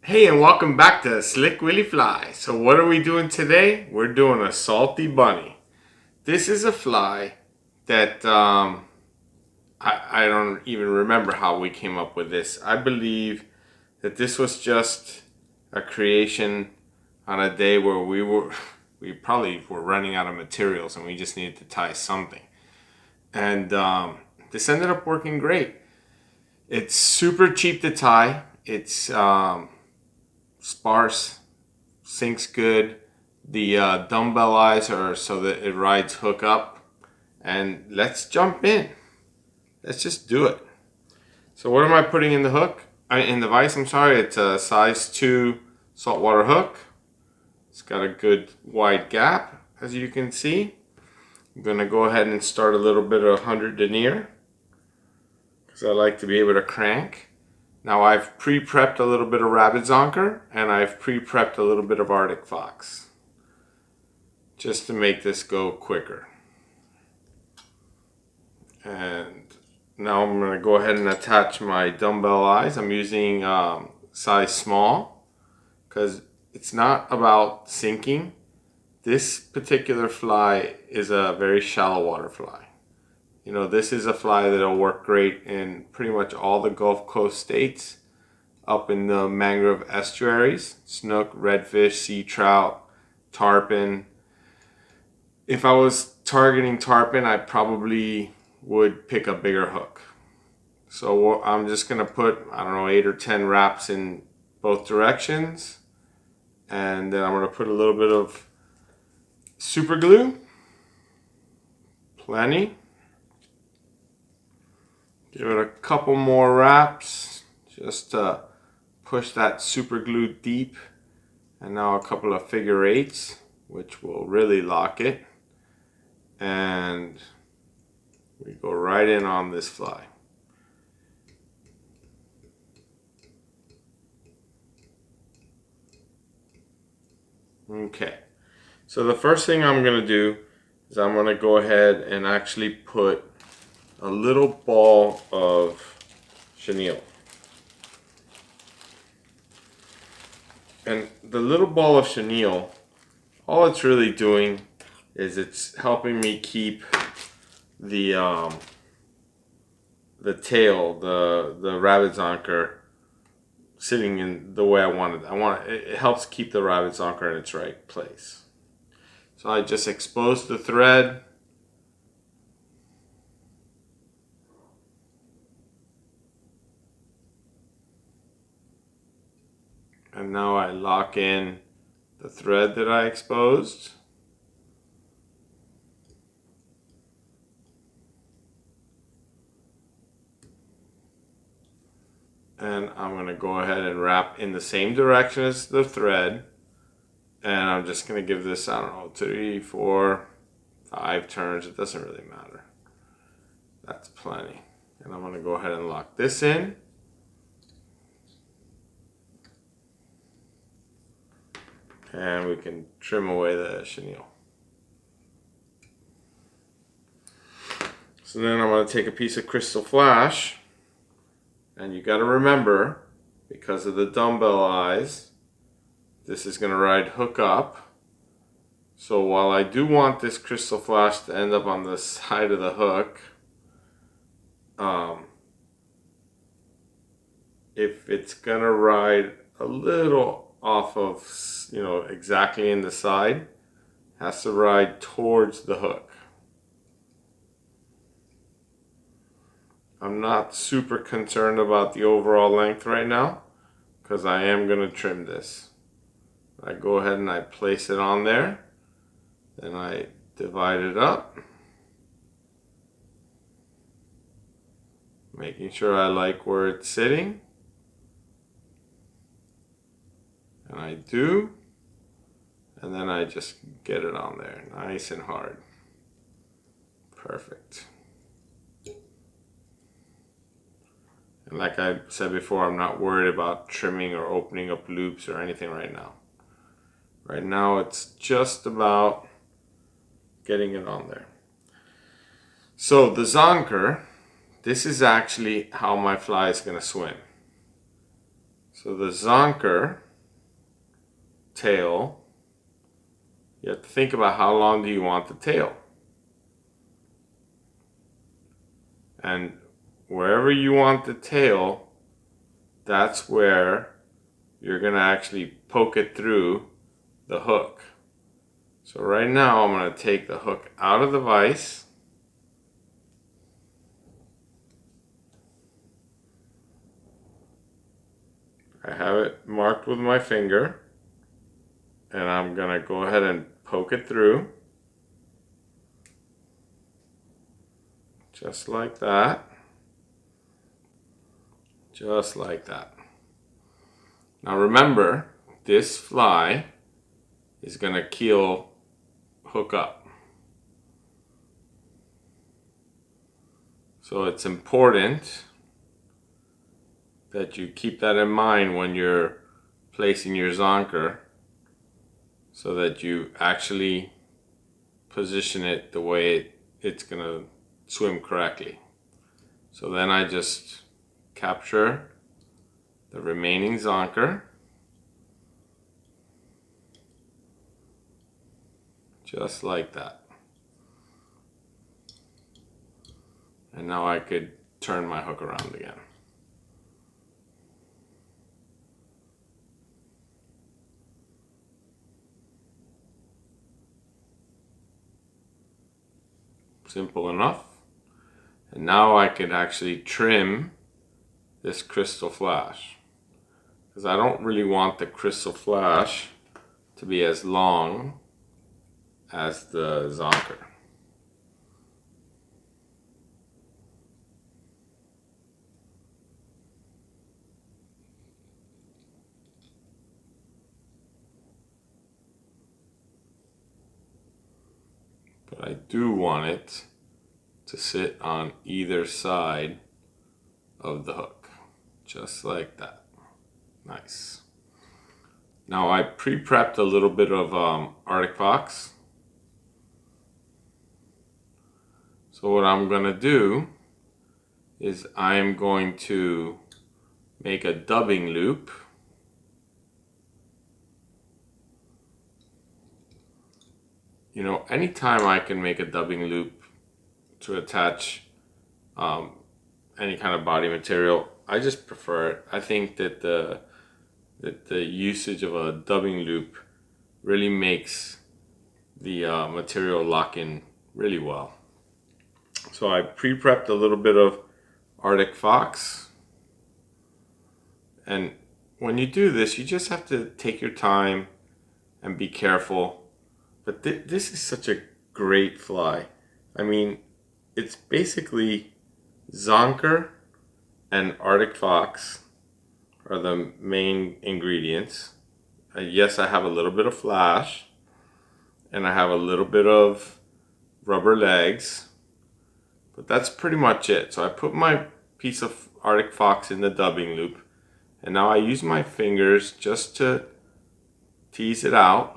Hey, and welcome back to Slick Willy Fly. So what are we doing today? We're doing a salty bunny. This is a fly that I don't even remember how we came up with this. I believe that this was just a creation on a day where we probably were running out of materials and we just needed to tie something. And this ended up working great. It's super cheap to tie. It's sparse, sinks good. The dumbbell eyes are so that it rides hook up. And let's jump in. Let's just do it. So what am I putting in the hook? In the vise, I'm sorry. It's a size 2 saltwater hook. It's got a good wide gap, as you can see. I'm going to go ahead and start a little bit of 100 denier, because I like to be able to crank. Now I've pre-prepped a little bit of rabbit zonker, and I've pre-prepped a little bit of Arctic fox, just to make this go quicker. And now I'm going to go ahead and attach my dumbbell eyes. I'm using size small, because it's not about sinking. This particular fly is a very shallow water fly. You know, this is a fly that'll work great in pretty much all the Gulf Coast states, up in the mangrove estuaries, snook, redfish, sea trout, tarpon. If I was targeting tarpon, I probably would pick a bigger hook. So I'm just gonna put, I don't know, 8 or 10 wraps in both directions. And then I'm gonna put a little bit of super glue, plenty. Give it a couple more wraps just to push that super glue deep. And now a couple of figure 8s, which will really lock it. And we go right in on this fly. Okay, so the first thing I'm going to do is I'm going to go ahead and actually put a little ball of chenille. And the little ball of chenille, all it's really doing is it's helping me keep the tail, the rabbit zonker, sitting in the way I want it. It helps keep the rabbit zonker in its right place. So I just exposed the thread. And now I lock in the thread that I exposed. And I'm going to go ahead and wrap in the same direction as the thread. And I'm just going to give this, I don't know, 3, 4, 5 turns. It doesn't really matter. That's plenty. And I'm going to go ahead and lock this in. And we can trim away the chenille. So then I'm going to take a piece of crystal flash. And you got to remember, because of the dumbbell eyes, this is going to ride hook up. So while I do want this crystal flash to end up on the side of the hook, if it's going to ride a little off of, you know, exactly in the side, it has to ride towards the hook. I'm not super concerned about the overall length right now, because I am going to trim this. I go ahead and I place it on there, then I divide it up, making sure I like where it's sitting, and I do, and then I just get it on there nice and hard. Perfect. And like I said before, I'm not worried about trimming or opening up loops or anything right now. Right now it's just about getting it on there. So the zonker, this is actually how my fly is going to swim. So the Zonker tail, you have to think about how long do you want the tail. And wherever you want the tail, that's where you're going to actually poke it through the hook. So right now I'm going to take the hook out of the vise. I have it marked with my finger, and I'm going to go ahead and poke it through. Just like that. Just like that. Now remember, this fly is going to keel hook up. So it's important that you keep that in mind when you're placing your Zonker, so that you actually position it the way it's going to swim correctly. So then I just capture the remaining Zonker, just like that. And now I could turn my hook around again. Simple enough. And now I could actually trim this crystal flash, because I don't really want the crystal flash to be as long as the Zonker. But I do want it to sit on either side of the hook, just like that. Nice. Now I pre-prepped a little bit of Arctic Fox. So what I'm going to do is I'm going to make a dubbing loop. You know, anytime I can make a dubbing loop to attach any kind of body material, I just prefer it. I think that the usage of a dubbing loop really makes the material lock in really well. So I pre-prepped a little bit of Arctic Fox, and when you do this, you just have to take your time and be careful. But this is such a great fly. I mean, it's basically Zonker and Arctic Fox are the main ingredients. Yes, I have a little bit of flash, and I have a little bit of rubber legs, but that's pretty much it. So I put my piece of Arctic Fox in the dubbing loop, and now I use my fingers just to tease it out,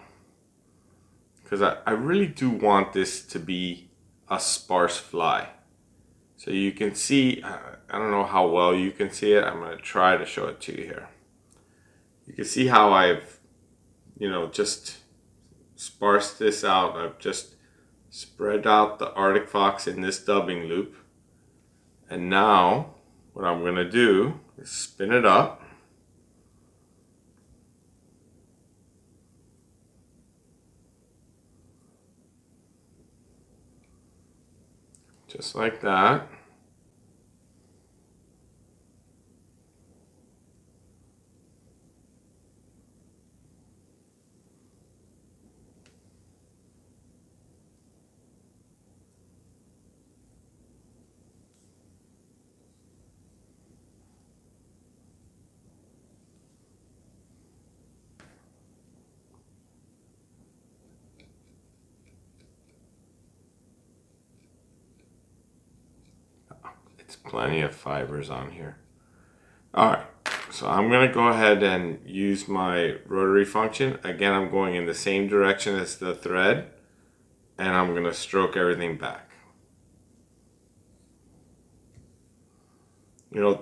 because I really do want this to be a sparse fly. So you can see, I don't know how well you can see it. I'm going to try to show it to you here. You can see how I've, just sparsed this out. I've just spread out the Arctic Fox in this dubbing loop. And now what I'm going to do is spin it up. Just like that. It's plenty of fibers on here. Alright, so I'm going to go ahead and use my rotary function. Again, I'm going in the same direction as the thread, and I'm going to stroke everything back.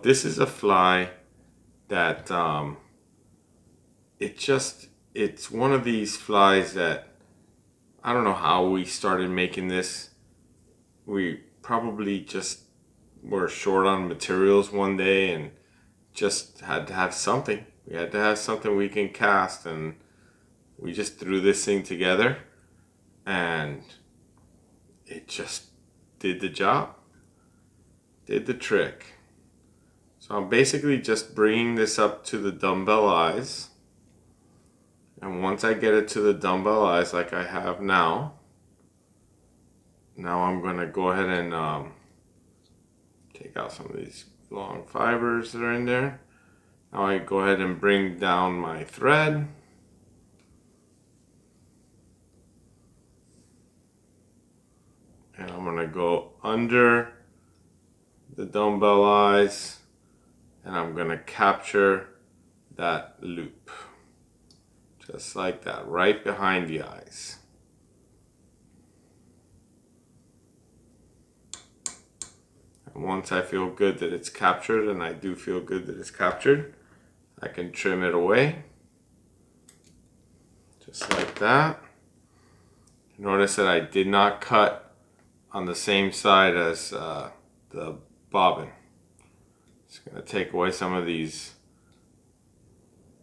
This is a fly that it's one of these flies that I don't know how we started making this. We probably just were short on materials one day and just had to have something. We had to have something we can cast, and we just threw this thing together and it just did the job, did the trick. So I'm basically just bringing this up to the dumbbell eyes, and once I get it to the dumbbell eyes like I have now, I'm going to go ahead and take out some of these long fibers that are in there. Now I go ahead and bring down my thread. And I'm going to go under the dumbbell eyes and I'm going to capture that loop. Just like that, right behind the eyes. And once I feel good that it's captured, and I do feel good that it's captured, I can trim it away. Just like that. Notice that I did not cut on the same side as the bobbin. Just going to take away some of these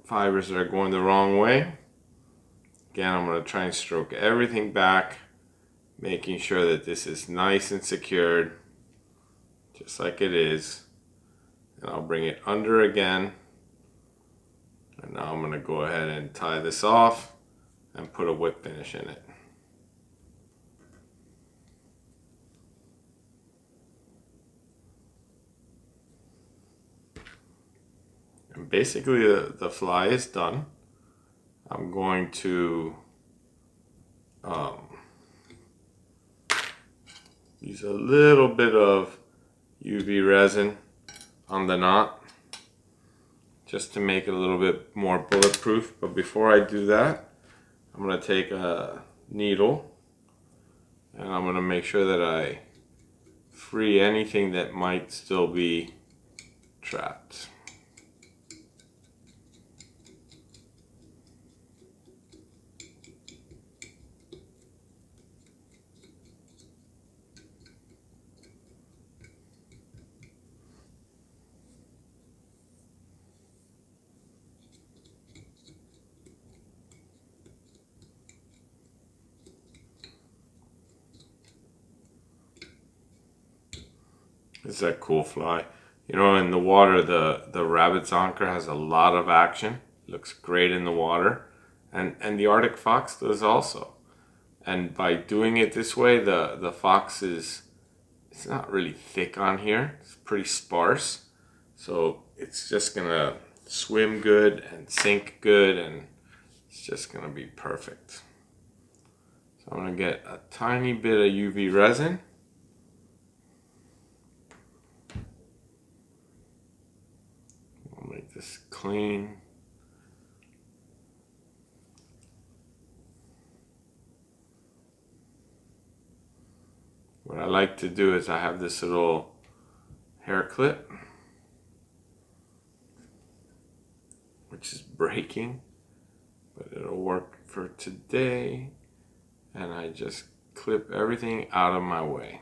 fibers that are going the wrong way. Again, I'm going to try and stroke everything back, making sure that this is nice and secured, just like it is. And I'll bring it under again. And now I'm going to go ahead and tie this off and put a whip finish in it. And basically the fly is done. I'm going to use a little bit of UV resin on the knot just to make it a little bit more bulletproof. But before I do that, I'm going to take a needle and I'm going to make sure that I free anything that might still be trapped. It's a cool fly. You know, in the water, the rabbit zonker has a lot of action. Looks great in the water. And the Arctic fox does also. And by doing it this way, the fox it's not really thick on here. It's pretty sparse. So it's just gonna swim good and sink good, and it's just gonna be perfect. So I'm gonna get a tiny bit of UV resin. I'll make this clean. What I like to do is I have this little hair clip, which is breaking, but it'll work for today. And I just clip everything out of my way.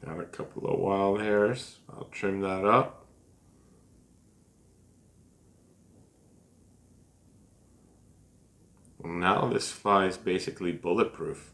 Got a couple of wild hairs. I'll trim that up. Well, now this fly is basically bulletproof.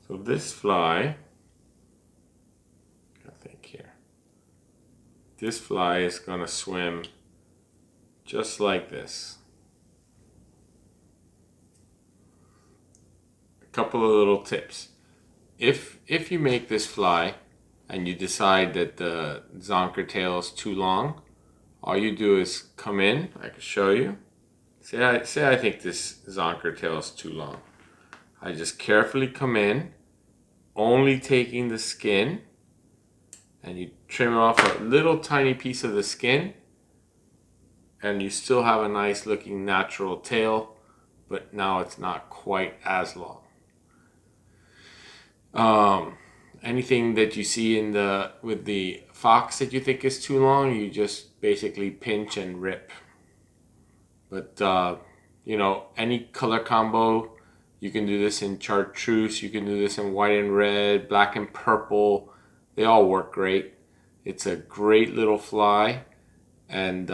So this fly, I think here, this fly is going to swim just like this. A couple of little tips. If you make this fly and you decide that the zonker tail is too long, all you do is come in. I can show you. Say I think this zonker tail is too long. I just carefully come in, only taking the skin, and you trim off a little tiny piece of the skin, and you still have a nice looking natural tail, but now it's not quite as long. Anything that you see in with the fox that you think is too long, you just basically pinch and rip. But you know, any color combo, you can do this in chartreuse, you can do this in white and red, black and purple. They all work great. It's a great little fly, and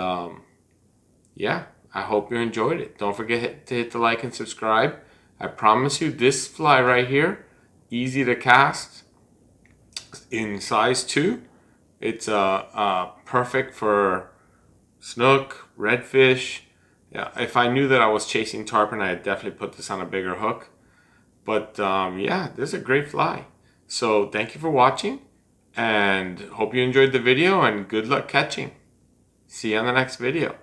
yeah, I hope you enjoyed it. Don't forget to hit the like and subscribe. I promise you, this fly right here, easy to cast, in size 2. It's perfect for snook, redfish. Yeah, if I knew that I was chasing tarpon, I'd definitely put this on a bigger hook. But yeah, this is a great fly. So thank you for watching, and hope you enjoyed the video, and good luck catching. See you on the next video.